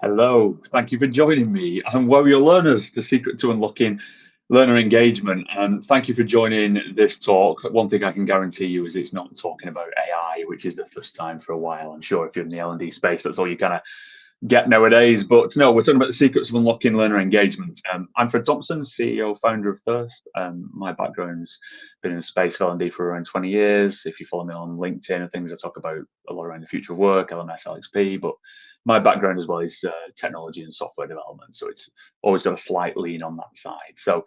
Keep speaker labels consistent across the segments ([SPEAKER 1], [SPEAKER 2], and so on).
[SPEAKER 1] Hello, thank you for joining me. I'm Warrior Learners, the secret to unlocking learner engagement. And thank you for joining this talk. One thing I can guarantee you is it's not talking about AI, which is the first time for a while. I'm sure if you're in the L&D space, that's all you kind of get nowadays. But no, we're talking about the secrets of unlocking learner engagement. I'm Fred Thompson, CEO, founder of Thirst. My background's been in the space of L&D for around 20 years. If you follow me on LinkedIn and things, I talk about a lot around the future of work, LMS, LXP, but my background as well is technology and software development. So it's always got a slight lean on that side. So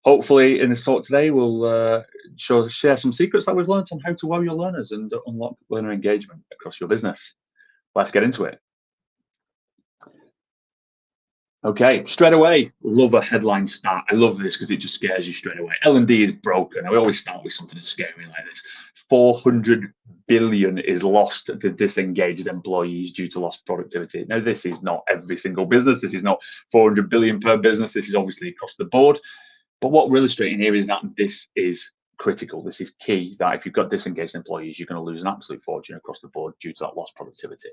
[SPEAKER 1] hopefully in this talk today, we'll share some secrets that we've learned on how to wow your learners and unlock learner engagement across your business. Let's get into it. Okay, straight away, love a headline start. I love this because it just scares you straight away. L&D is broken. I always start with something scary like this. 400 billion is lost to disengaged employees due to lost productivity. Now, this is not every single business. This is not 400 billion per business. This is obviously across the board. But what we're illustrating here is that this is critical. This is key, that if you've got disengaged employees, you're going to lose an absolute fortune across the board due to that lost productivity.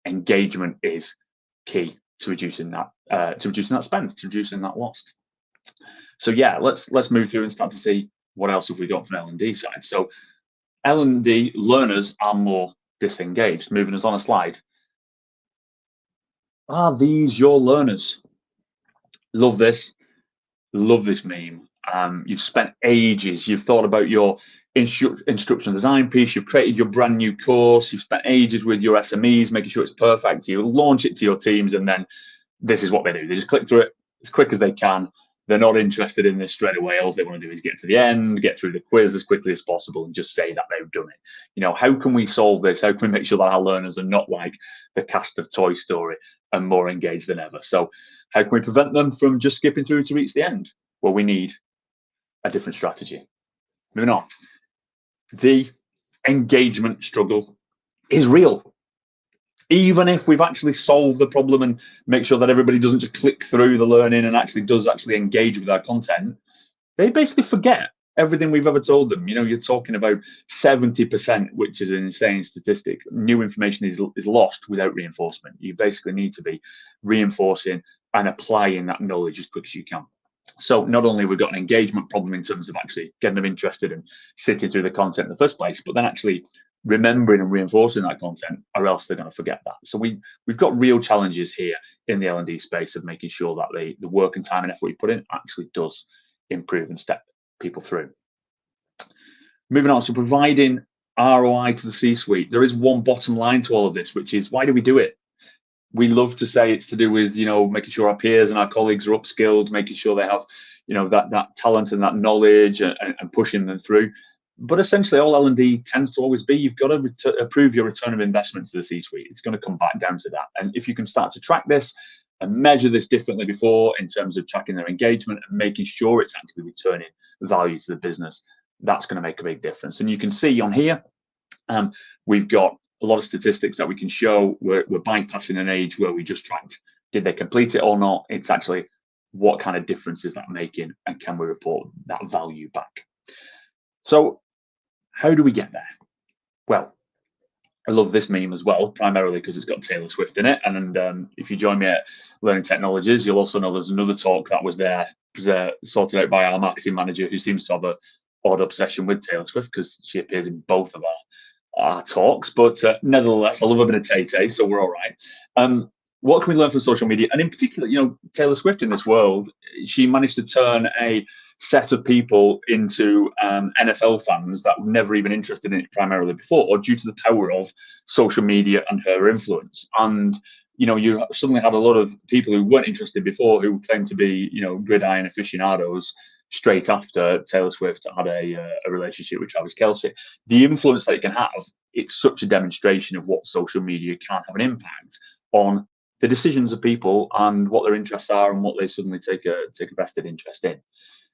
[SPEAKER 1] Engagement is key to reducing that spend, to reducing that loss. So yeah, let's move through and start to see what else have we got from L&D side. So L&D learners are more disengaged. Moving us on a slide. Are these your learners? Love this meme. You've spent ages, you've thought about your instructional design piece, you've created your brand new course, you've spent ages with your SMEs making sure it's perfect, you launch it to your teams, and then this is what they do. They just click through it as quick as they can. They're not interested in this straight away. All they want to do is get to the end, get through the quiz as quickly as possible, and just say that they've done it. You know, how can we solve this? How can we make sure that our learners are not like the cast of Toy Story and more engaged than ever? So how can we prevent them from just skipping through to reach the end? Well, we need a different strategy. Moving on. The engagement struggle is real. Even if we've actually solved the problem and make sure that everybody doesn't just click through the learning and does engage with our content, they basically forget everything we've ever told them. You know, you're talking about 70%, which is an insane statistic. New information is lost without reinforcement. You basically need to be reinforcing and applying that knowledge as quick as you can. So not only have we got an engagement problem in terms of actually getting them interested and sitting through the content in the first place, but then actually remembering and reinforcing that content, or else they're going to forget that. So we've got real challenges here in the L&D space of making sure that the work and time and effort we put in actually does improve and step people through. Moving on, so providing ROI to the C-suite. There is one bottom line to all of this, which is, why do we do it? We love to say it's to do with, you know, making sure our peers and our colleagues are upskilled, making sure they have, you know, that talent and that knowledge and pushing them through. But essentially, all L&D tends to always be, you've got to approve your return of investment to the C-suite. It's going to come back down to that. And if you can start to track this and measure this differently before in terms of tracking their engagement and making sure it's actually returning value to the business, that's going to make a big difference. And you can see on here, we've got a lot of statistics that we can show. We're bypassing an age where we just tracked, did they complete it or not? It's actually, what kind of difference is that making, and can we report that value back? So how do we get there? Well, I love this meme as well, primarily because it's got Taylor Swift in it. And if you join me at Learning Technologies, you'll also know there's another talk that was there, sorted out by our marketing manager, who seems to have a odd obsession with Taylor Swift because she appears in both of our talks. But nevertheless, I love a bit of Tay-Tay, so we're all right. What can we learn from social media? And in particular, you know, Taylor Swift in this world, she managed to turn a set of people into NFL fans that were never even interested in it primarily before, or due to the power of social media and her influence. And, you know, you suddenly had a lot of people who weren't interested before, who claimed to be, you know, gridiron aficionados straight after Taylor Swift had a relationship with Travis Kelce. The influence that it can have, it's such a demonstration of what social media can have an impact on the decisions of people and what their interests are and what they suddenly take a vested interest in.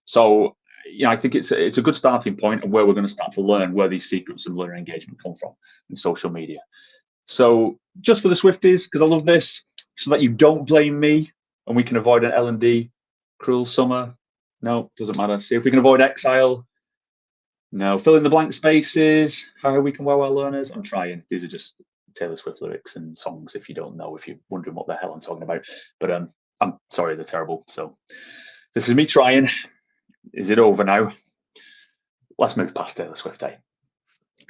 [SPEAKER 1] So, you know, I think it's a good starting point of where we're going to start to learn where these secrets of learner engagement come from in social media. So just for the Swifties, because I love this, so that you don't blame me and we can avoid an L&D cruel summer. No, doesn't matter. See if we can avoid exile. No, fill in the blank spaces. How we can wow our learners. I'm trying. These are just Taylor Swift lyrics and songs. If you don't know, if you're wondering what the hell I'm talking about, but I'm sorry, they're terrible. So this is me trying. Is it over now? Let's move past Taylor Swift.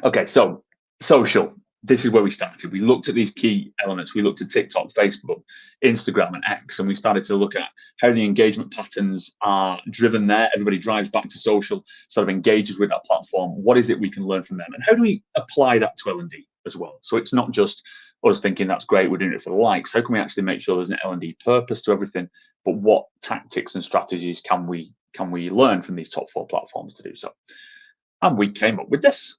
[SPEAKER 1] Okay, so social. This is where we started. We looked at these key elements. We looked at TikTok, Facebook, Instagram, and X, and we started to look at how the engagement patterns are driven there. Everybody drives back to social, sort of engages with that platform. What is it we can learn from them? And how do we apply that to L&D as well? So it's not just us thinking that's great, we're doing it for the likes. How can we actually make sure there's an L&D purpose to everything? But what tactics and strategies can we learn from these top 4 platforms to do so? And we came up with this.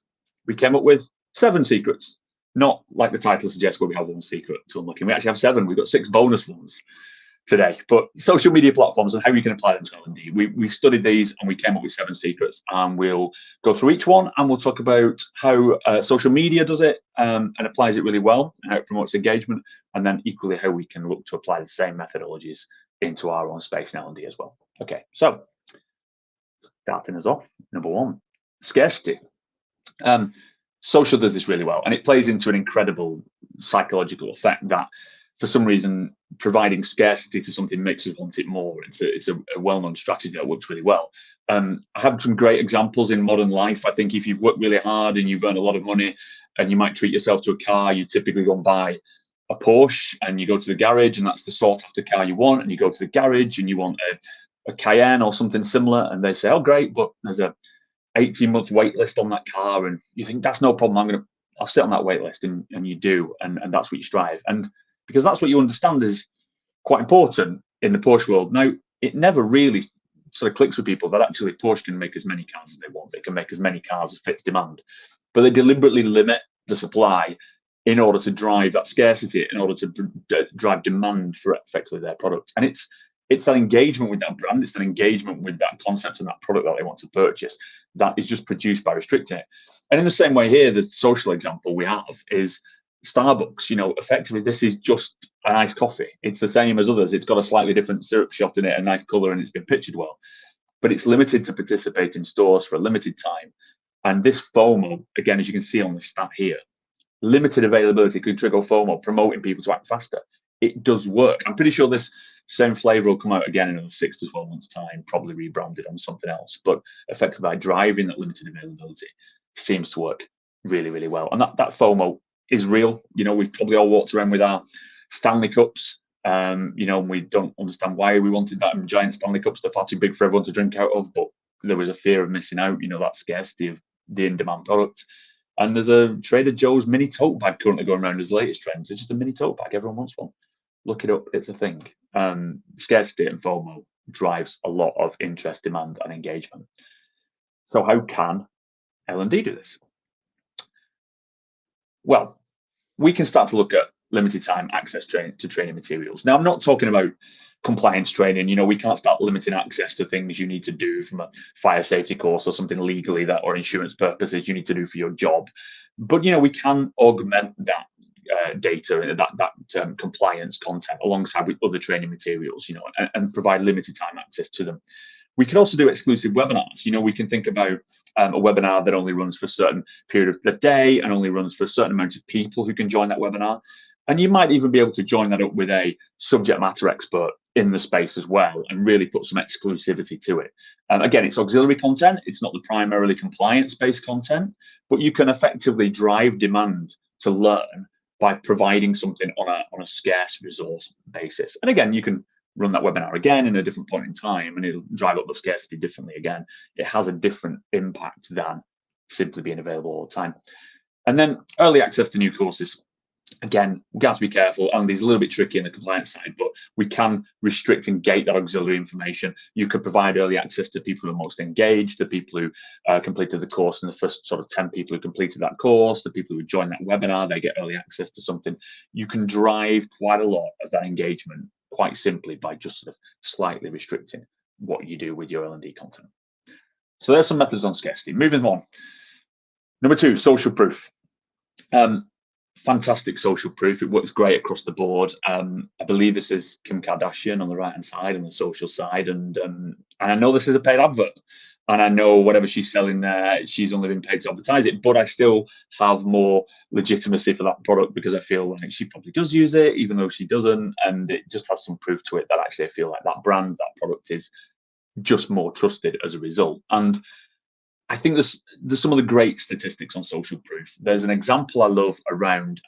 [SPEAKER 1] We came up with 7 secrets, not like the title suggests where we have 1 secret to unlocking. We actually have 7. We've got 6 bonus ones today. But social media platforms and how you can apply them to L&D. We studied these and we came up with 7 secrets, and we'll go through each one and we'll talk about how social media does it and applies it really well, and how it promotes engagement, and then equally how we can look to apply the same methodologies into our own space in L&D as well. Okay, so starting us off, number 1, scarcity. Social does this really well, and it plays into an incredible psychological effect that, for some reason, providing scarcity to something makes us want it more. It's a well-known strategy that works really well. I have some great examples in modern life. I think if you've worked really hard and you've earned a lot of money, and you might treat yourself to a car, you typically go and buy a Porsche, and you go to the garage, and that's the sought-after car you want. And you go to the garage and you want a Cayenne or something similar, and they say, "Oh, great, but there's a 18-month wait list on that car," and you think that's no problem. I'll sit on that wait list, and you do, and that's what you strive. And because that's what you understand is quite important in the Porsche world. Now, it never really sort of clicks with people that actually Porsche can make as many cars as they want. They can make as many cars as fits demand, but they deliberately limit the supply in order to drive that scarcity, in order to drive demand for effectively their product. And it's that engagement with that brand, it's that engagement with that concept and that product that they want to purchase that is just produced by restricting it. And in the same way here, the social example we have is Starbucks. Effectively, this is just a nice coffee. It's the same as others. It's got a slightly different syrup shot in it, a nice color, and it's been pictured well. But it's limited to participate in stores for a limited time. And this FOMO, again, as you can see on the stat here, limited availability could trigger FOMO, promoting people to act faster. It does work. I'm pretty sure this same flavor will come out again in another 6 to 12 months' time, probably rebranded on something else. But effectively, by driving that limited availability, seems to work really, really well. And that FOMO is real. We've probably all walked around with our Stanley Cups. We don't understand why we wanted that giant Stanley Cups. They're far too big for everyone to drink out of, but there was a fear of missing out. That scarcity of the in-demand product. And there's a Trader Joe's mini tote bag currently going around as the latest trend. It's just a mini tote bag. Everyone wants one. Look it up. It's a thing. Scarcity and FOMO drives a lot of interest, demand, and engagement. So how can L&D do this? Well, we can start to look at limited time access to training materials. Now, I'm not talking about compliance training. We can't start limiting access to things you need to do from a fire safety course or something legally that, or insurance purposes, you need to do for your job. But we can augment that data and that compliance content alongside with other training materials, and provide limited time access to them. We can also do exclusive webinars. We can think about a webinar that only runs for a certain period of the day and only runs for a certain amount of people who can join that webinar. And you might even be able to join that up with a subject matter expert in the space as well, and really put some exclusivity to it. Again, it's auxiliary content. It's not the primarily compliance-based content, but you can effectively drive demand to learn by providing something on a scarce resource basis. And again, you can run that webinar again in a different point in time, and it'll drive up the scarcity differently again. It has a different impact than simply being available all the time. And then early access to new courses. Again, we've got to be careful, and it's a little bit tricky in the compliance side, but we can restrict and gate that auxiliary information. You could provide early access to people who are most engaged, the people who completed the course, and the first sort of 10 people who completed that course, the people who joined that webinar, they get early access to something. You can drive quite a lot of that engagement quite simply by just sort of slightly restricting what you do with your L&D content. So there's some methods on scarcity. Moving on. Number 2, social proof. Fantastic social proof. It works great across the board. I believe this is Kim Kardashian on the right-hand side, on the social side, and I know this is a paid advert. and I know whatever she's selling there, she's only been paid to advertise it, but I still have more legitimacy for that product because I feel like she probably does use it, even though she doesn't, and it just has some proof to it that actually I feel like that brand, that product is just more trusted as a result. And I think there's some of the great statistics on social proof. There's an example I love around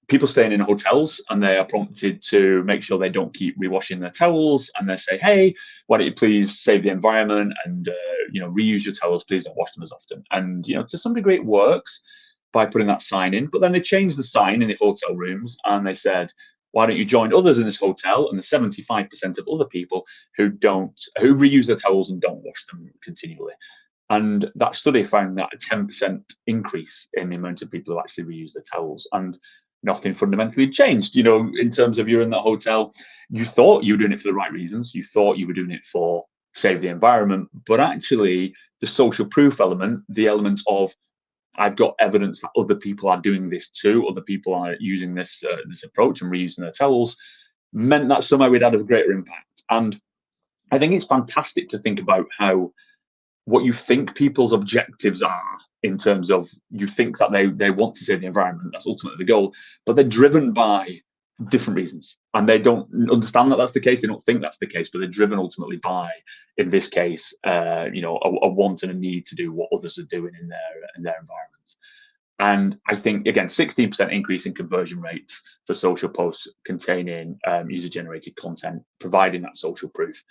[SPEAKER 1] people staying in hotels, and they are prompted to make sure they don't keep rewashing their towels, and they say, hey, why don't you please save the environment and reuse your towels, please don't wash them as often. And to some degree it works by putting that sign in, but then they changed the sign in the hotel rooms and they said, why don't you join others in this hotel and the 75% of other people who reuse their towels and don't wash them continually. And that study found that a 10% increase in the amount of people who actually reuse their towels, and nothing fundamentally changed. In terms of you're in that hotel, you thought you were doing it for the right reasons. You thought you were doing it for save the environment, but actually the social proof element, the element of I've got evidence that other people are doing this too, other people are using this approach and reusing their towels, meant that somehow it had a greater impact. And I think it's fantastic to think about how what you think people's objectives are in terms of you think that they want to save the environment, that's ultimately the goal, but they're driven by different reasons, and they don't understand that that's the case, they don't think that's the case, but they're driven ultimately by, in this case, a want and a need to do what others are doing in their environment. And I think, again, 16% increase in conversion rates for social posts containing user-generated content, providing that social proof,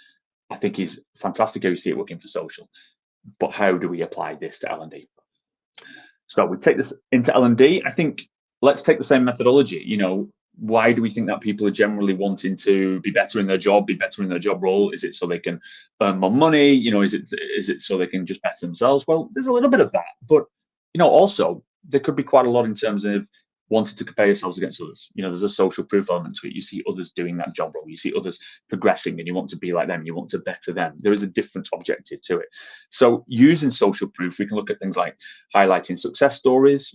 [SPEAKER 1] I think is fantastic how you see it working for social. But how do we apply this to L&D? So we take this into L&D. I think let's take the same methodology. Why do we think that people are generally wanting to be better in their job, be better in their job role? Is it so they can earn more money? Is it so they can just better themselves? Well, there's a little bit of that, but also there could be quite a lot in terms of wanting to compare yourselves against others. There's a social proof element to it. You see others doing that job role, you see others progressing, and you want to be like them, you want to better them. There is a different objective to it. So using social proof, we can look at things like highlighting success stories.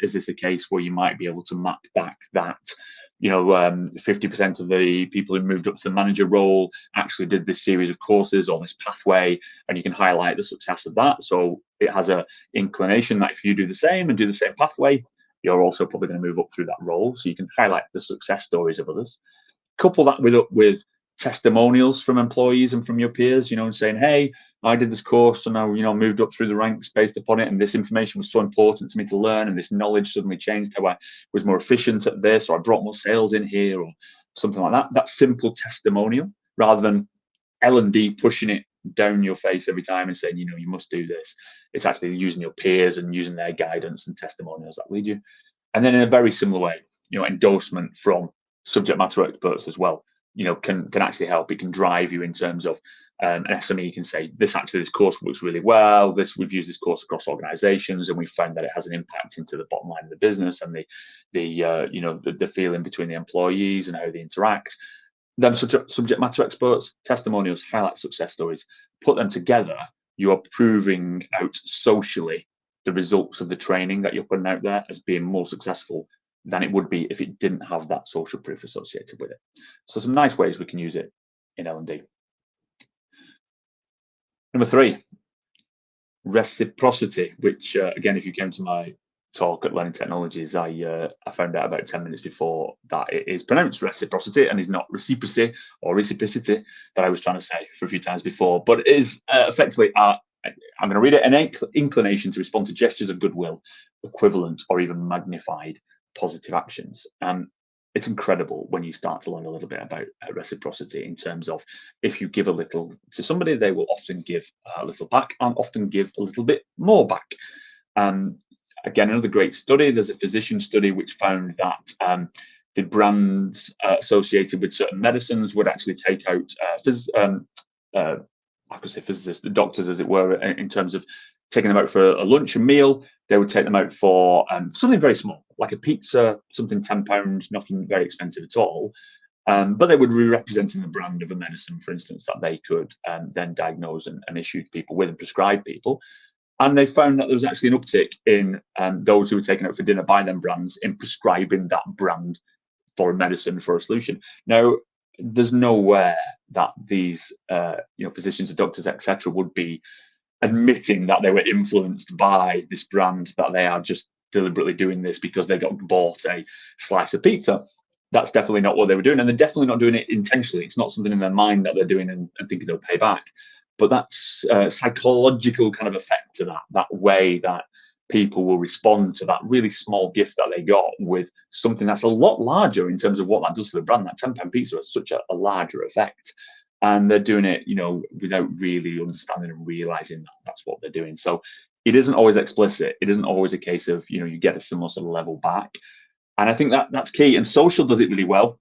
[SPEAKER 1] Is this a case where you might be able to map back that 50% of the people who moved up to the manager role actually did this series of courses or this pathway, and you can highlight the success of that. So it has a inclination that if you do the same and do the same pathway, you're also probably going to move up through that role. So you can highlight the success stories of others. Couple that with testimonials from employees and from your peers, and saying, hey, I did this course and I, moved up through the ranks based upon it. And this information was so important to me to learn. And this knowledge suddenly changed how I was more efficient at this, or I brought more sales in here, or something like that. That's simple testimonial, rather than L&D pushing it down your face every time and saying, you must do this. It's actually using your peers and using their guidance and testimonials that lead you. And then in a very similar way, endorsement from subject matter experts as well, can actually help. It can drive you in terms of an SME can say, this course works really well. We've used this course across organizations, and we found that it has an impact into the bottom line of the business and the feeling between the employees and how they interact. Then subject matter experts, testimonials, highlight success stories, put them together. You are proving out socially the results of the training that you're putting out there as being more successful than it would be if it didn't have that social proof associated with it. So some nice ways we can use it in L&D. Number 3, reciprocity, which again, if you came to my talk at Learning Technologies, I found out about 10 minutes before that it is pronounced reciprocity and is not reciprocity or reciprocity that I was trying to say for a few times before, but it is effectively, I'm going to read it, an inclination to respond to gestures of goodwill, equivalent or even magnified positive actions. It's incredible when you start to learn a little bit about reciprocity in terms of if you give a little to somebody, they will often give a little back and often give a little bit more back. Again, another great study, there's a physician study which found that the brands associated with certain medicines would actually take out I could say physicists, the doctors, as it were, in terms of taking them out for a lunch, a meal. They would take them out for something very small, like a pizza, something £10, nothing very expensive at all. But they would be representing the brand of a medicine, for instance, that they could then diagnose and issue to people with and prescribe people. And they found that there was actually an uptick in those who were taken out for dinner by them brands in prescribing that brand for a medicine, for a solution. Now, there's nowhere that these physicians and doctors, etc., would be admitting that they were influenced by this brand, that they are just deliberately doing this because they got bought a slice of pizza. That's definitely not what they were doing, and they're definitely not doing it intentionally. It's not something in their mind that they're doing and thinking they'll pay back. But that's a psychological kind of effect to that way that people will respond to that really small gift that they got with something that's a lot larger in terms of what that does for the brand. That £10 pizza has such a larger effect, and they're doing it, without really understanding and realizing that that's what they're doing. So it isn't always explicit. It isn't always a case of, you get a similar sort of level back. And I think that's key. And social does it really well.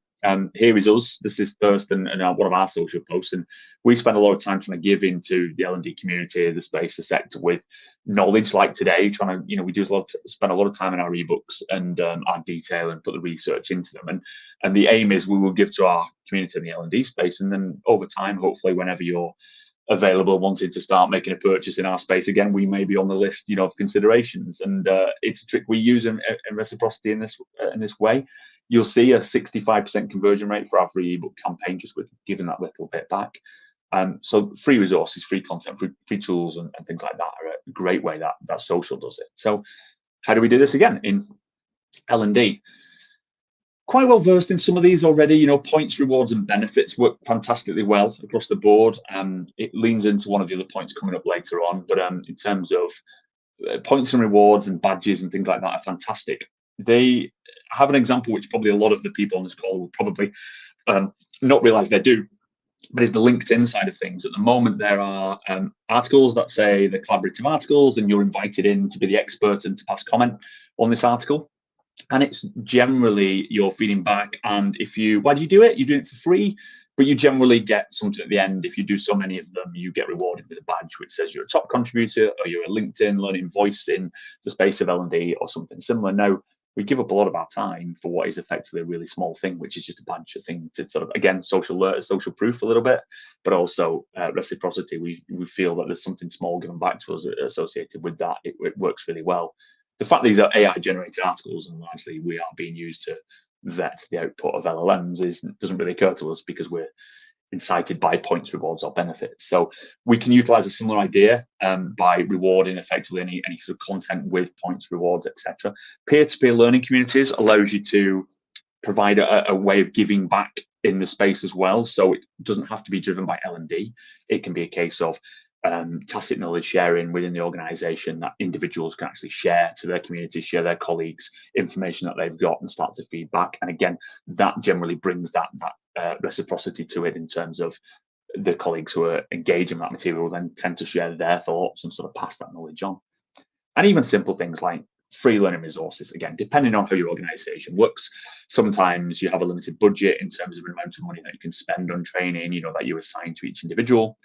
[SPEAKER 1] Here is us. This is Thirst and one of our social posts, and we spend a lot of time trying to give into the L&D community, the space, the sector, with knowledge. Like today, trying to, we do spend a lot of time in our ebooks and our detail and put the research into them. And the aim is we will give to our community in the L&D space, and then over time, hopefully, whenever you're available, wanting to start making a purchase in our space again, we may be on the list, of considerations. And it's a trick we use in reciprocity in this way. You'll see a 65% conversion rate for our free ebook campaign, just with giving that little bit back. So free resources, free content, free tools, and things like that are a great way that social does it. So how do we do this again in L&D? Quite well versed in some of these already. Points, rewards, and benefits work fantastically well across the board. It leans into one of the other points coming up later on. But in terms of points and rewards and badges and things like that are fantastic. They have an example which probably a lot of the people on this call will probably not realize they do, but is the LinkedIn side of things. At the moment, there are articles that say the collaborative articles, and you're invited in to be the expert and to pass comment on this article. And it's generally you're feeding back. And why do you do it? You do it for free, but you generally get something at the end. If you do so many of them, you get rewarded with a badge which says you're a top contributor, or you're a LinkedIn learning voice in the space of L&D, or something similar. Now, we give up a lot of our time for what is effectively a really small thing, which is just a badge, a thing to sort of, again, social proof a little bit, but also reciprocity. We feel that there's something small given back to us associated with that. It works really well. The fact that these are AI generated articles and largely we are being used to vet the output of LLMs doesn't really occur to us, because we're incited by points, rewards, or benefits. So we can utilize a similar idea by rewarding effectively any sort of content with points, rewards, etc. Peer-to-peer learning communities allows you to provide a way of giving back in the space as well. So it doesn't have to be driven by L&D. It can be a case of tacit knowledge sharing within the organization, that individuals can actually share to their community, share their colleagues information that they've got, and start to feed back. And again, that generally brings that reciprocity to it, in terms of the colleagues who are engaging that material then tend to share their thoughts and sort of pass that knowledge on. And even simple things like free learning resources, again, depending on how your organization works. Sometimes you have a limited budget in terms of the amount of money that you can spend on training, that you assign to each individual.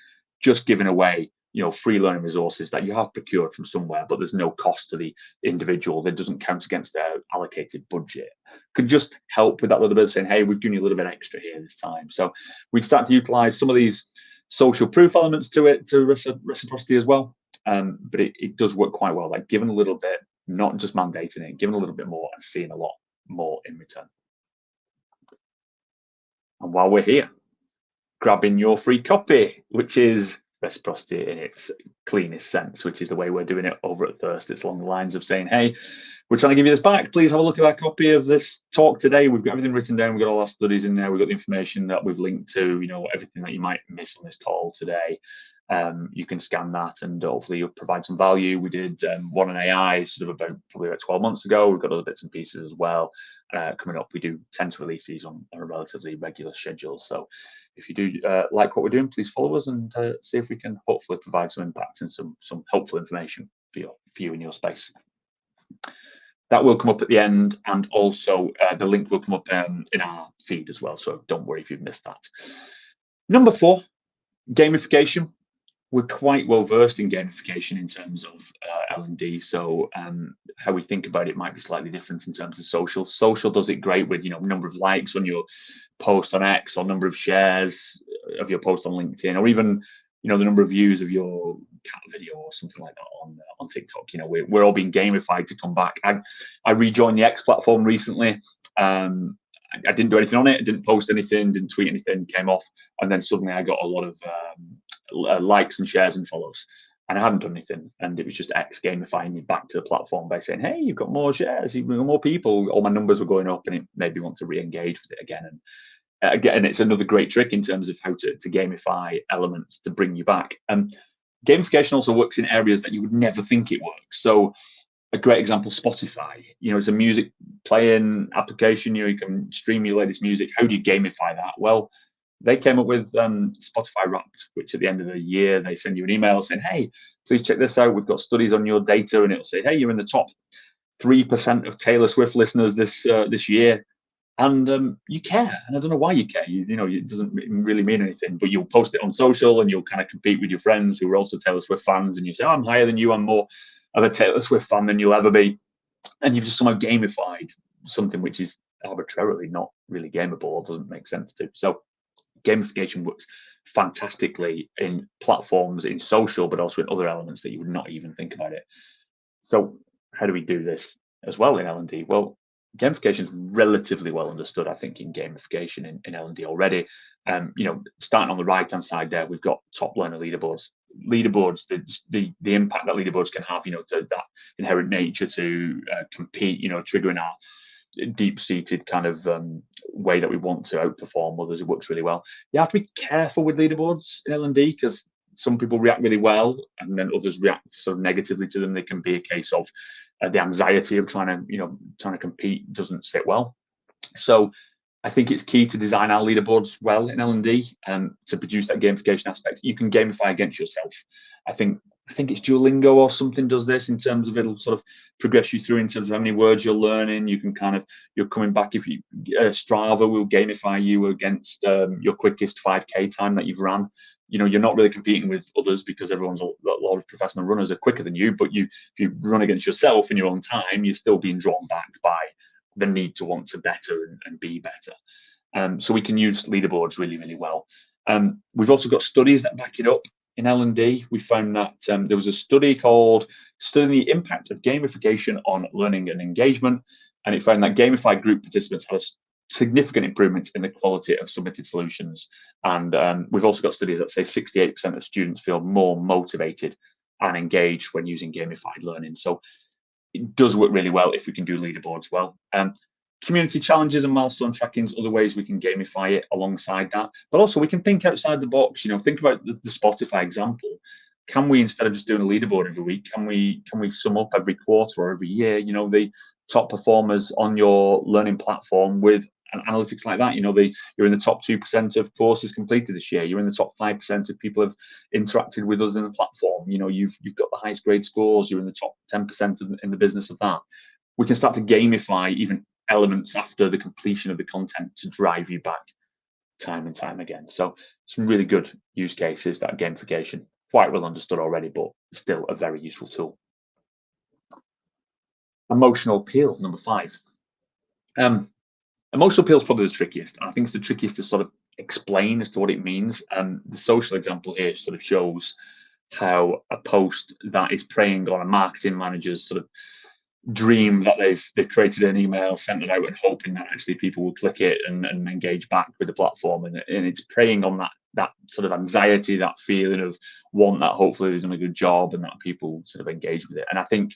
[SPEAKER 1] Just giving away, free learning resources that you have procured from somewhere, but there's no cost to the individual, that doesn't count against their allocated budget, could just help with that little bit of saying, hey, we've given you a little bit extra here this time. So we start to utilize some of these social proof elements to it, to reciprocity as well. But it does work quite well, like giving a little bit, not just mandating it, giving a little bit more and seeing a lot more in return. And while we're here, grabbing your free copy, which is reciprocity in its cleanest sense, which is the way we're doing it over at Thirst. It's along the lines of saying, hey, we're trying to give you this back. Please have a look at our copy of this talk today. We've got everything written down. We've got all our studies in there. We've got the information that we've linked to, everything that you might miss on this call today. You can scan that and hopefully you'll provide some value. We did one on AI sort of probably about 12 months ago. We've got other bits and pieces as well coming up. We do tend to release these on a relatively regular schedule. So if you do like what we're doing, please follow us and see if we can hopefully provide some impact and some helpful information for you in your space. That will come up at the end, and also the link will come up in our feed as well. So don't worry if you've missed that. Number 4, gamification. We're quite well versed in gamification in terms of L&D. So how we think about it might be slightly different in terms of social. Social does it great with number of likes on your post on X, or number of shares of your post on LinkedIn, or even the number of views of your cat video or something like that on TikTok. We're all being gamified to come back. I rejoined the X platform recently. I didn't do anything on it. I didn't post anything, didn't tweet anything, came off. And then suddenly I got a lot of likes and shares and follows. And I hadn't done anything. And it was just X gamifying me back to the platform by saying, hey, you've got more shares, you've got more people. All my numbers were going up, and it made me want to re-engage with it again. And again, it's another great trick in terms of how to gamify elements to bring you back. Gamification also works in areas that you would never think it works. So a great example, Spotify. It's a music playing application. You can stream your latest music. How do you gamify that? Well, they came up with Spotify Wrapped, which at the end of the year, they send you an email saying, hey, please check this out. We've got studies on your data, and it'll say, hey, you're in the top 3% of Taylor Swift listeners this year. And you care, and I don't know why you care. It doesn't really mean anything, but you'll post it on social, and you'll kind of compete with your friends who are also Taylor Swift fans, and you say, oh, I'm higher than you, I'm more of a Taylor Swift fan than you'll ever be. And you've just somehow gamified something which is arbitrarily not really gameable or doesn't make sense to. So gamification works fantastically in platforms, in social, but also in other elements that you would not even think about it. So how do we do this as well in L&D? Well, gamification is relatively well understood, I think, in gamification in L&D already. Starting on the right-hand side there, we've got top learner leaderboards. Leaderboards, the impact that leaderboards can have, to that inherent nature to compete, triggering our deep-seated kind of way that we want to outperform others. It works really well. You have to be careful with leaderboards in L&D because some people react really well, and then others react sort of negatively to them. They can be a case of the anxiety of trying to compete doesn't sit well. So I think it's key to design our leaderboards well in L&D to produce that gamification aspect. You can gamify against yourself. I think it's Duolingo or something does this in terms of it'll sort of progress you through in terms of how many words you're learning. You can you're coming back if you Strava will gamify you against your quickest 5K time that you've run. You're not really competing with others because a lot of professional runners are quicker than you, but if you run against yourself in your own time, you're still being drawn back by the need to want to better and be better. So we can use leaderboards really, really well. We've also got studies that back it up. In L&D, we found that there was a study called Studying the Impact of Gamification on Learning and Engagement, and it found that gamified group participants had a significant improvements in the quality of submitted solutions. And we've also got studies that say 68% of students feel more motivated and engaged when using gamified learning. So it does work really well if we can do leaderboards well. Community challenges and milestone tracking is other ways we can gamify it alongside that. But also we can think outside the box. Think about the Spotify example. Can we, instead of just doing a leaderboard every week, can we sum up every quarter or every year, the top performers on your learning platform with analytics like that? You're in the top 2% of courses completed this year. You're in the top 5% of people have interacted with us in the platform. You've got the highest grade scores. You're in the top 10% in the business of that. We can start to gamify even elements after the completion of the content to drive you back time and time again. So some really good use cases that are gamification, quite well understood already, but still a very useful tool. Emotional appeal, number 5. Emotional appeal is probably the trickiest. I think it's the trickiest to sort of explain as to what it means. The social example here sort of shows how a post that is preying on a marketing manager's sort of dream that they've created an email, sent it out, and hoping that actually people will click it and engage back with the platform, and it's preying on that sort of anxiety, that feeling of want that hopefully they've done a good job and that people sort of engage with it. And I think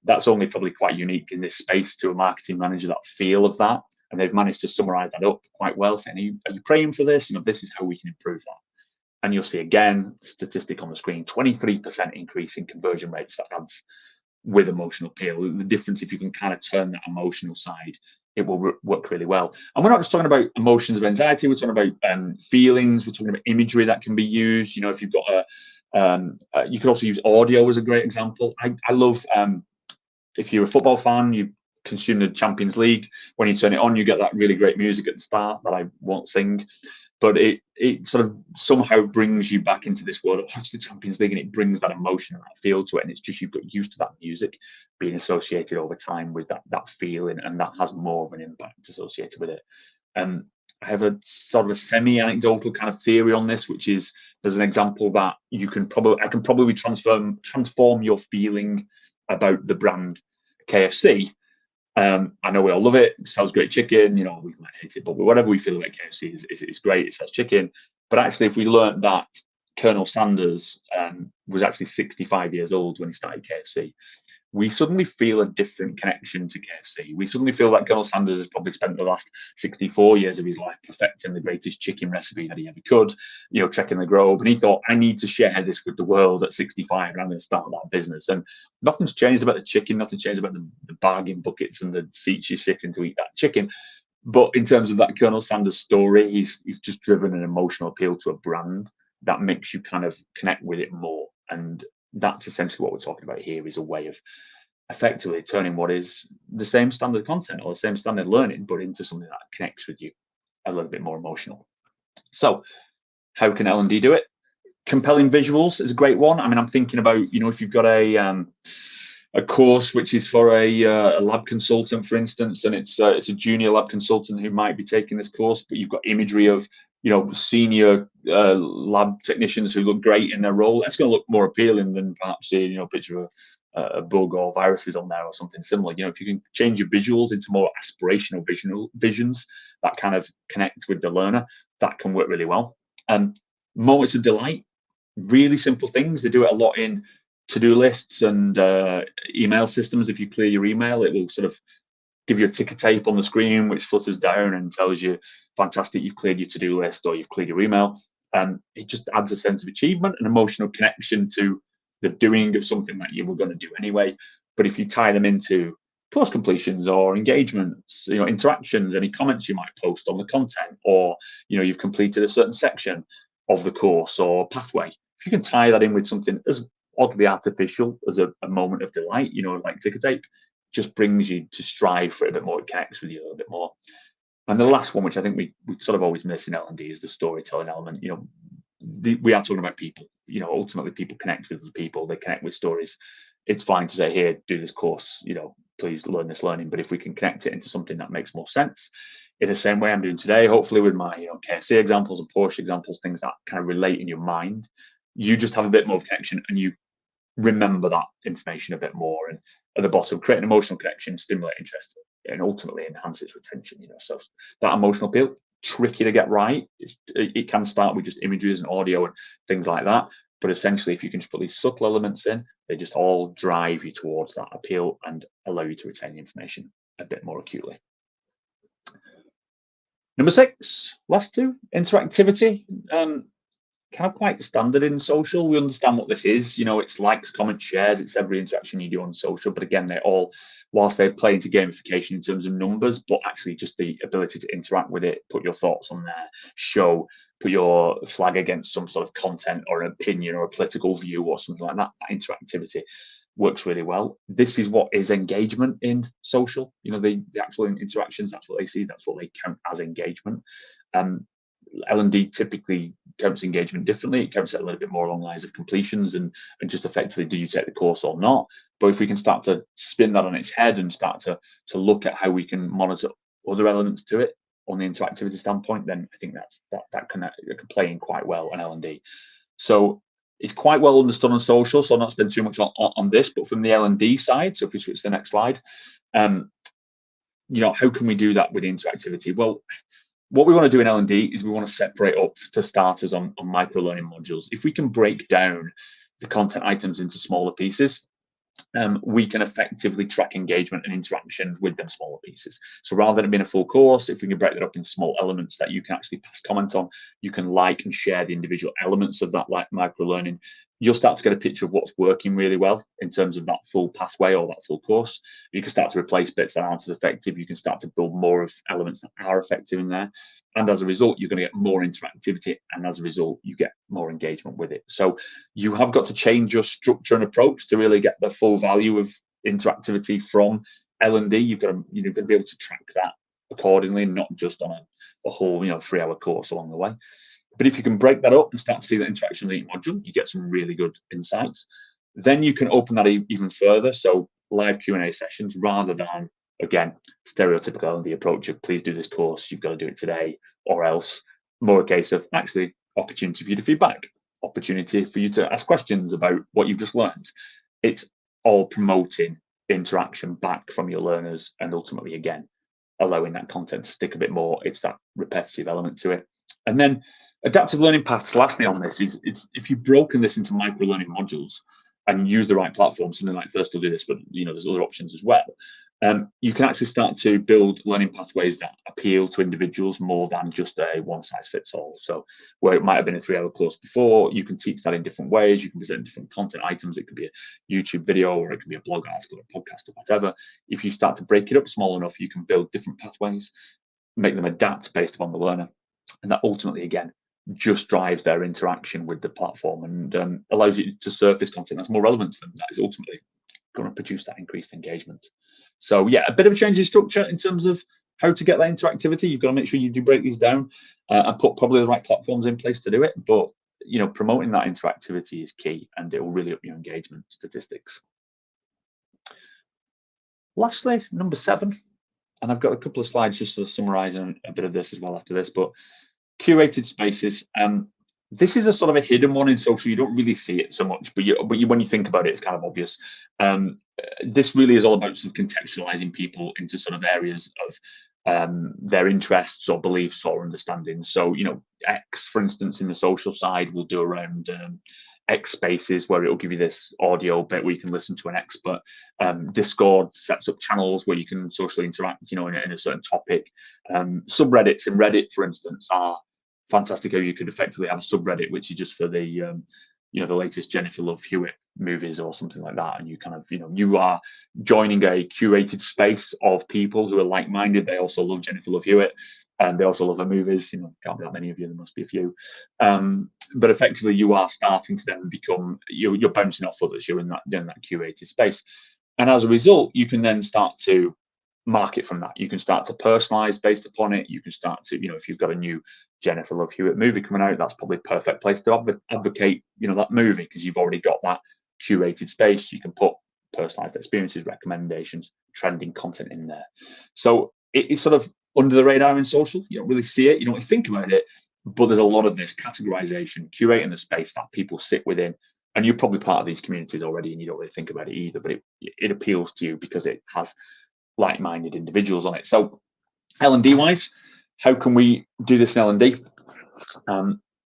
[SPEAKER 1] that's only probably quite unique in this space to a marketing manager, that feel of that, and they've managed to summarize that up quite well, saying, are you praying for this? This is how we can improve that. And you'll see again statistic on the screen, 23% increase in conversion rates for ads with emotional appeal. The difference, if you can kind of turn that emotional side, it will work really well. And we're not just talking about emotions of anxiety, we're talking about feelings, we're talking about imagery that can be used. If you've got you could also use audio as a great example. I love, if you're a football fan, you consume the Champions League. When you turn it on, you get that really great music at the start that I won't sing. But it sort of somehow brings you back into this world of what's the Champions League, and it brings that emotion and that feel to it. And it's just you've got used to that music being associated over time with that feeling, and that has more of an impact associated with it. I have a sort of a semi-anecdotal kind of theory on this, which is there's an example that I can probably transform your feeling about the brand KFC I know we all love it. It sells great chicken. You know, we might hate it, but whatever we feel about KFC is great. It sells chicken. But actually, if we learned that Colonel Sanders was actually 65 years old when he started KFC, we suddenly feel a different connection to KFC. We suddenly feel that Colonel Sanders has probably spent the last 64 years of his life perfecting the greatest chicken recipe that he ever could, you know, trekking the globe. And he thought, I need to share this with the world at 65, and I'm going to start that business. And nothing's changed about the chicken, nothing changed about the bargain buckets and the seats you sit in to eat that chicken. But in terms of that Colonel Sanders story, he's just driven an emotional appeal to a brand that makes you kind of connect with it more. And that's essentially what we're talking about here, is a way of effectively turning what is the same standard content or the same standard learning, but into something that connects with you a little bit more emotional. So how can L&D do it? Compelling visuals is a great one. I mean, I'm thinking about, you know, if you've got a course which is for a lab consultant, for instance, and it's a junior lab consultant who might be taking this course, but you've got imagery of, you know, senior lab technicians who look great in their role. That's going to look more appealing than perhaps seeing, you know, a picture of a bug or viruses on there or something similar. You know, if you can change your visuals into more aspirational visions that kind of connect with the learner, that can work really well. Moments of delight, really simple things. They do it a lot in to-do lists and email systems. If you clear your email, it will sort of give you a ticker tape on the screen which flutters down and tells you, fantastic, you've cleared your to-do list or you've cleared your email. It just adds a sense of achievement and emotional connection to the doing of something that you were going to do anyway. But if you tie them into course completions or engagements, you know, interactions, any comments you might post on the content, or, you know, you've completed a certain section of the course or pathway, if you can tie that in with something as oddly artificial as a moment of delight, you know, like ticker tape, just brings you to strive for it a bit more. It connects with you a little bit more. And the last one, which I think we sort of always miss in L&D, is the storytelling element. You know, we are talking about people. You know, ultimately people connect with other people. They connect with stories. It's fine to say, here, do this course, you know, please learn this learning. But if we can connect it into something that makes more sense, in the same way I'm doing today, hopefully with my, you know, KFC examples and Porsche examples, things that kind of relate in your mind, you just have a bit more connection and you remember that information a bit more. And at the bottom, create an emotional connection, stimulate interest, and ultimately enhance its retention. You know, so that emotional appeal, tricky to get right. It can start with just images and audio and things like that. But essentially, if you can just put these subtle elements in, they just all drive you towards that appeal and allow you to retain the information a bit more acutely. Number 6, last two, interactivity. Kind of quite standard in social. We understand what this is. You know, it's likes, comments, shares. It's every interaction you do on social. But again, they're all, whilst they play into gamification in terms of numbers, but actually just the ability to interact with it, put your thoughts on there, put your flag against some sort of content or an opinion or a political view or something like that. That interactivity works really well. This is what is engagement in social. You know, the actual interactions, that's what they see, that's what they count as engagement. L&D typically counts engagement differently. It counts it a little bit more along lines of completions and just effectively, do you take the course or not? But if we can start to spin that on its head and start to look at how we can monitor other elements to it on the interactivity standpoint, then I think that can play in quite well on L&D. So it's quite well understood on social, so I'll not spend too much on this, but from the L&D side, so if we switch to the next slide, you know, how can we do that with interactivity? Well, what we want to do in L&D is we want to separate up to starters on micro learning modules. If we can break down the content items into smaller pieces, we can effectively track engagement and interaction with them smaller pieces. So rather than it being a full course, if we can break that up into small elements that you can actually pass comment on, you can like and share the individual elements of that like micro learning, you'll start to get a picture of what's working really well in terms of that full pathway or that full course. You can start to replace bits that aren't as effective. You can start to build more of elements that are effective in there. And as a result, you're going to get more interactivity. And as a result, you get more engagement with it. So you have got to change your structure and approach to really get the full value of interactivity from L&D. You've got to be able to track that accordingly, not just on a whole 3-hour course along the way. But if you can break that up and start to see that interaction in each module, you get some really good insights. Then you can open that even further. So live Q&A sessions rather than, again, stereotypical L&D approach of please do this course, you've got to do it today or else. More a case of actually opportunity for you to feedback, opportunity for you to ask questions about what you've just learned. It's all promoting interaction back from your learners, and ultimately, again, allowing that content to stick a bit more. It's that repetitive element to it. And then adaptive learning paths, lastly on this, is it's if you've broken this into micro learning modules and use the right platform, something like First will do this, but there's other options as well. You can actually start to build learning pathways that appeal to individuals more than just a one size fits all. So where it might have been a 3-hour course before, you can teach that in different ways. You can present different content items. It could be a YouTube video, or it could be a blog article, or a podcast, or whatever. If you start to break it up small enough, you can build different pathways, make them adapt based upon the learner. And that ultimately, again, just drives their interaction with the platform, and allows you to surface content that's more relevant to them. That is ultimately going to produce that increased engagement. So yeah, a bit of a change in structure in terms of how to get that interactivity. You've got to make sure you do break these down and put probably the right platforms in place to do it. But promoting that interactivity is key, and it will really up your engagement statistics. Lastly, number 7, and I've got a couple of slides just to summarize a bit of this as well after this, but curated spaces. This is a sort of a hidden one in social. You don't really see it so much, but when you think about it, it's kind of obvious. This really is all about sort of contextualizing people into sort of areas of their interests or beliefs or understandings. So, X, for instance, in the social side, will do around X spaces, where it will give you this audio bit where you can listen to an expert. Discord sets up channels where you can socially interact, in a certain topic. Subreddits in Reddit, for instance, are fantastic. How you could effectively have a subreddit which is just for the the latest Jennifer Love Hewitt movies or something like that, and you kind of you are joining a curated space of people who are like-minded. They also love Jennifer Love Hewitt, and they also love her movies. Can't be that many of you, there must be a few, but effectively you are starting to then become, you're bouncing off others. You're in that curated space, and as a result you can then start to market from that. You can start to personalize based upon it. You can start to, if you've got a new Jennifer Love Hewitt movie coming out, that's probably a perfect place to advocate, that movie, because you've already got that curated space. You can put personalized experiences, recommendations, trending content in there. So it's sort of under the radar in social. You don't really see it. You don't really think about it, but there's a lot of this categorization, curating the space that people sit within. And you're probably part of these communities already, and you don't really think about it either, but it appeals to you because it has like-minded individuals on it. So L&D wise, how can we do this in L&D?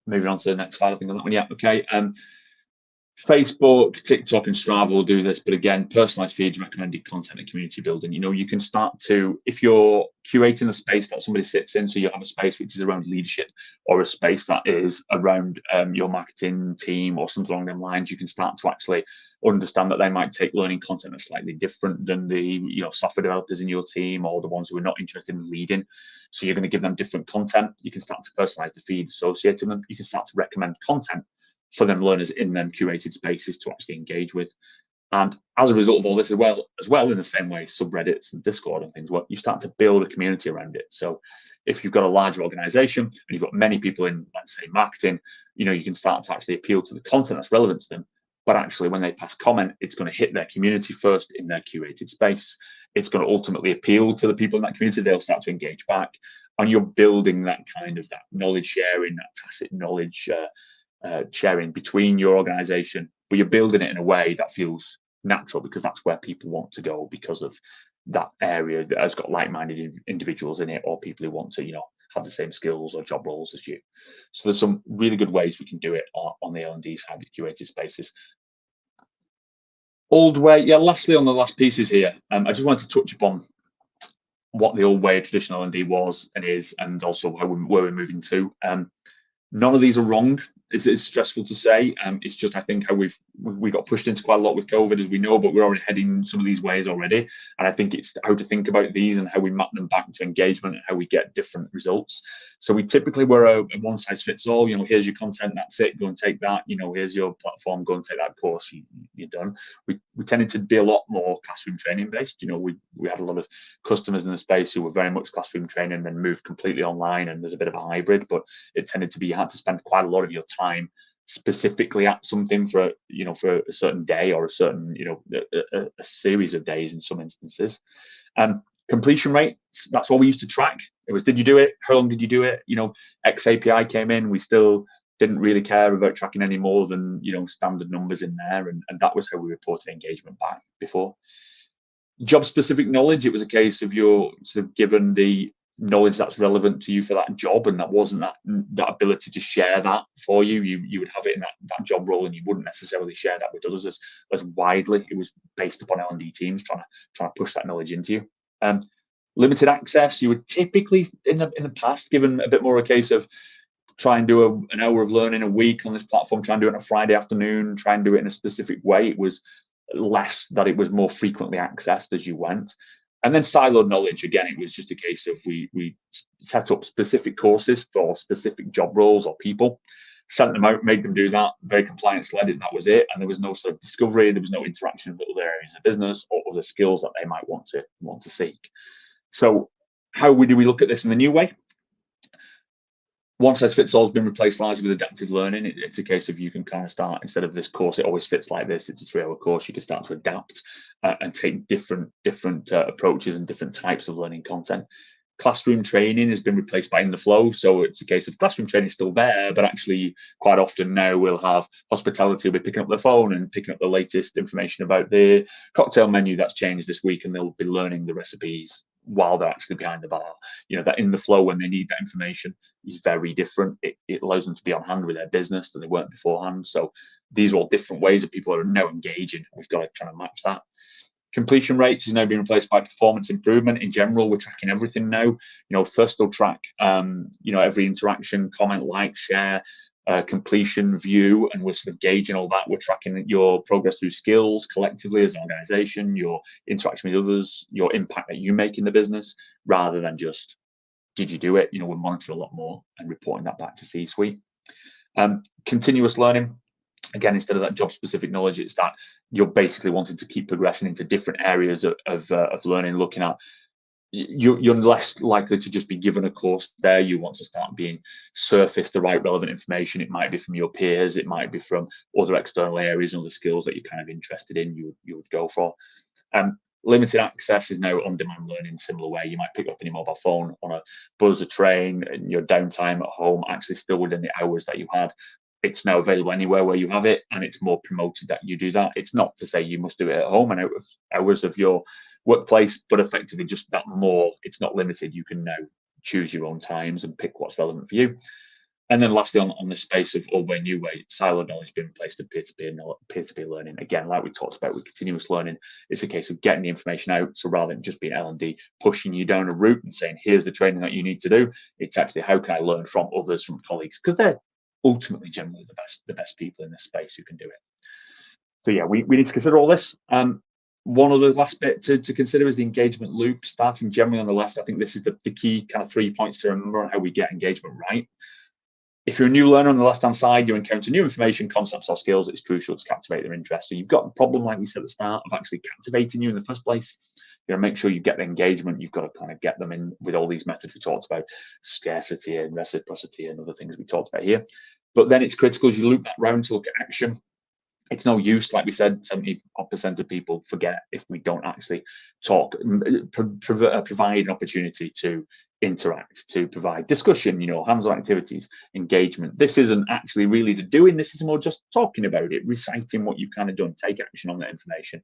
[SPEAKER 1] Moving on to the next slide, I think on that one. Yeah, okay. Facebook, TikTok, and Strava will do this, but again, personalized feeds, recommended content, and community building. You can start to, if you're curating a space that somebody sits in, so you have a space which is around leadership, or a space that is around your marketing team or something along them lines, you can start to actually understand that they might take learning content that's slightly different than the software developers in your team, or the ones who are not interested in leading. So you're going to give them different content. You can start to personalize the feed associated with them. You can start to recommend content for them learners in them curated spaces to actually engage with. And as a result of all this as well, in the same way, subreddits and Discord and things, you start to build a community around it. So if you've got a larger organization and you've got many people in, let's say, marketing, you can start to actually appeal to the content that's relevant to them. But actually, when they pass comment, it's going to hit their community first in their curated space. It's going to ultimately appeal to the people in that community. They'll start to engage back. And you're building that kind of that knowledge sharing, that tacit knowledge sharing between your organization, but you're building it in a way that feels natural, because that's where people want to go, because of that area that has got like-minded individuals in it, or people who want to have the same skills or job roles as you. So there's some really good ways we can do it on the L&D side with curated spaces. Old way, yeah, lastly on the last pieces here, I just wanted to touch upon what the old way of traditional L&D was and is, and also where we're moving to. None of these are wrong. It's stressful to say. It's just, I think, how we got pushed into quite a lot with COVID, as we know, but we're already heading some of these ways already. And I think it's how to think about these and how we map them back to engagement and how we get different results. So we typically were a one size fits all. Here's your content, that's it, go and take that. Here's your platform, go and take that course, you're done. We tended to be a lot more classroom training based. We had a lot of customers in the space who were very much classroom training and then moved completely online, and there's a bit of a hybrid, but it tended to be, you had to spend quite a lot of your time specifically at something for a certain day, or a certain a series of days in some instances. Completion rates, that's what we used to track. It was, did you do it, how long did you do it? X API came in, we still didn't really care about tracking any more than standard numbers in there, and that was how we reported engagement back before. Job specific knowledge, it was a case of you're sort of given the knowledge that's relevant to you for that job, and that wasn't that ability to share that for you. You would have it in that job role, and you wouldn't necessarily share that with others as widely. It was based upon L&D teams trying to push that knowledge into you. Limited access, you were typically in the past given a bit more a case of try and do an hour of learning a week on this platform, try and do it on a Friday afternoon, try and do it in a specific way. It was less that it was more frequently accessed as you went. And then siloed knowledge, again, it was just a case of we set up specific courses for specific job roles or people, sent them out, made them do that, very compliance led, and that was it. And there was no sort of discovery, there was no interaction with other areas of business or other skills that they might want to seek. So how do we look at this in the new way? One size fits all has been replaced largely with adaptive learning. It's a case of you can kind of start, instead of this course, it always fits like this. It's a 3-hour course. You can start to adapt and take different approaches and different types of learning content. Classroom training has been replaced by In the Flow. So it's a case of classroom training is still there, but actually quite often now we'll have hospitality will be picking up their phone and picking up the latest information about the cocktail menu that's changed this week, and they'll be learning the recipes while they're actually behind the bar. That In the Flow, when they need that information, is very different. It allows them to be on hand with their business than they weren't beforehand. So these are all different ways that people are now engaging. We've got to try to match that. Completion rates is now being replaced by performance improvement. In general, we're tracking everything now. First they'll track every interaction, comment, like, share, completion, view, and we're sort of gauging all that. We're tracking your progress through skills collectively as an organization, your interaction with others, your impact that you make in the business, rather than just did you do it. We're monitoring a lot more and reporting that back to C-suite. Continuous learning, again, instead of that job specific knowledge, it's that you're basically wanting to keep progressing into different areas of learning, looking at you're less likely to just be given a course there. You want to start being surfaced the right relevant information. It might be from your peers, it might be from other external areas and other skills that you're kind of interested in, you would go for. Limited access is now on-demand learning in a similar way. You might pick up on your mobile phone on a bus, a train, in your downtime at home, actually still within the hours that you had. It's now available anywhere where you have it, and it's more promoted that you do that. It's not to say you must do it at home and out of hours of your workplace, but effectively just that more, it's not limited. You can now choose your own times and pick what's relevant for you. And then lastly, on the space of old way, new way, siloed knowledge being replaced with peer-to-peer learning. Again, like we talked about with continuous learning, it's a case of getting the information out. So rather than just being L&D pushing you down a route and saying, here's the training that you need to do, it's actually how can I learn from others, from colleagues, because they're ultimately generally the best people in this space who can do it. So yeah, we need to consider all this. One other last bit to consider is the engagement loop, starting generally on the left. I think this is the key kind of 3 points to remember on how we get engagement right. If you're a new learner on the left-hand side, you encounter new information, concepts, or skills. It's crucial to captivate their interest. So you've got the problem, like we said at the start, of actually captivating you in the first place. You know, make sure you get the engagement. You've got to kind of get them in with all these methods we talked about, scarcity and reciprocity and other things we talked about here. But then it's critical as you loop that round to look at action. It's no use, like we said, 70% of people forget if we don't actually talk, provide an opportunity to interact, to provide discussion, hands-on activities, engagement. This isn't actually really the doing, this is more just talking about it, reciting what you've kind of done, take action on that information.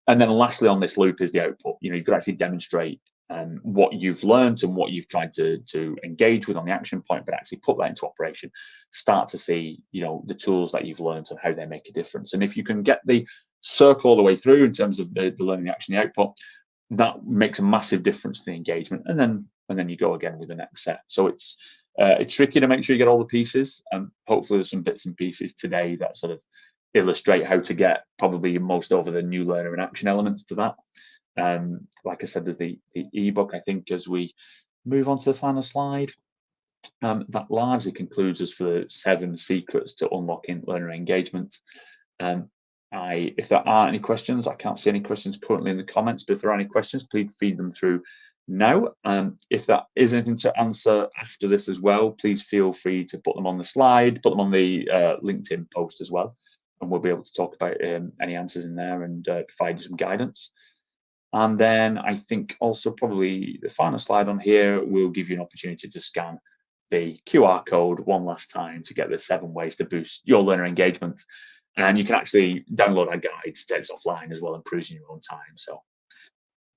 [SPEAKER 1] And then lastly on this loop is the output. You've got to actually demonstrate what you've learned and what you've tried to engage with on the action point, but actually put that into operation, start to see the tools that you've learned and how they make a difference. And if you can get the circle all the way through in terms of the learning, the action, the output, that makes a massive difference to the engagement. And then you go again with the next set. So it's tricky to make sure you get all the pieces, and hopefully there's some bits and pieces today that sort of illustrate how to get probably most over the new learner and action elements to that. Like I said, there's the ebook. I think as we move on to the final slide, that largely concludes us for the 7 secrets to unlocking learner engagement. If there are any questions, I can't see any questions currently in the comments, but if there are any questions, please feed them through now. If there is anything to answer after this as well, please feel free to put them on the slide, put them on the LinkedIn post as well, and we'll be able to talk about any answers in there and provide you some guidance. And then I think also probably the final slide on here will give you an opportunity to scan the QR code one last time to get the 7 ways to boost your learner engagement. And you can actually download our guides, take this offline as well, and peruse in your own time. So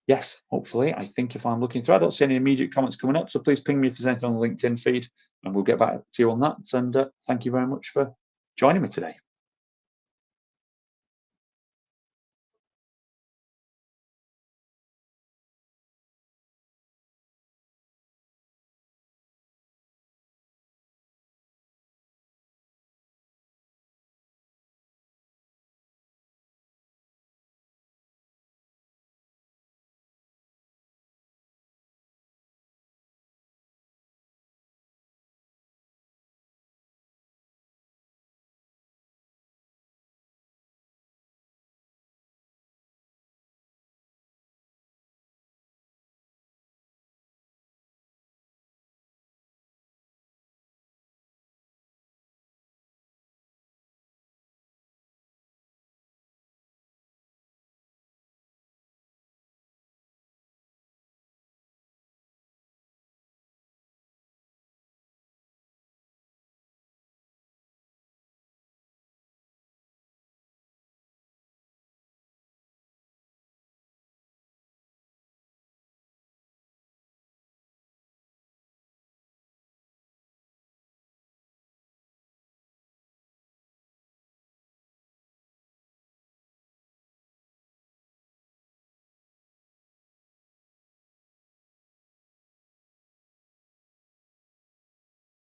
[SPEAKER 1] yes, hopefully, I think if I'm looking through, I don't see any immediate comments coming up. So please ping me if there's anything on the LinkedIn feed, and we'll get back to you on that. And thank you very much for joining me today.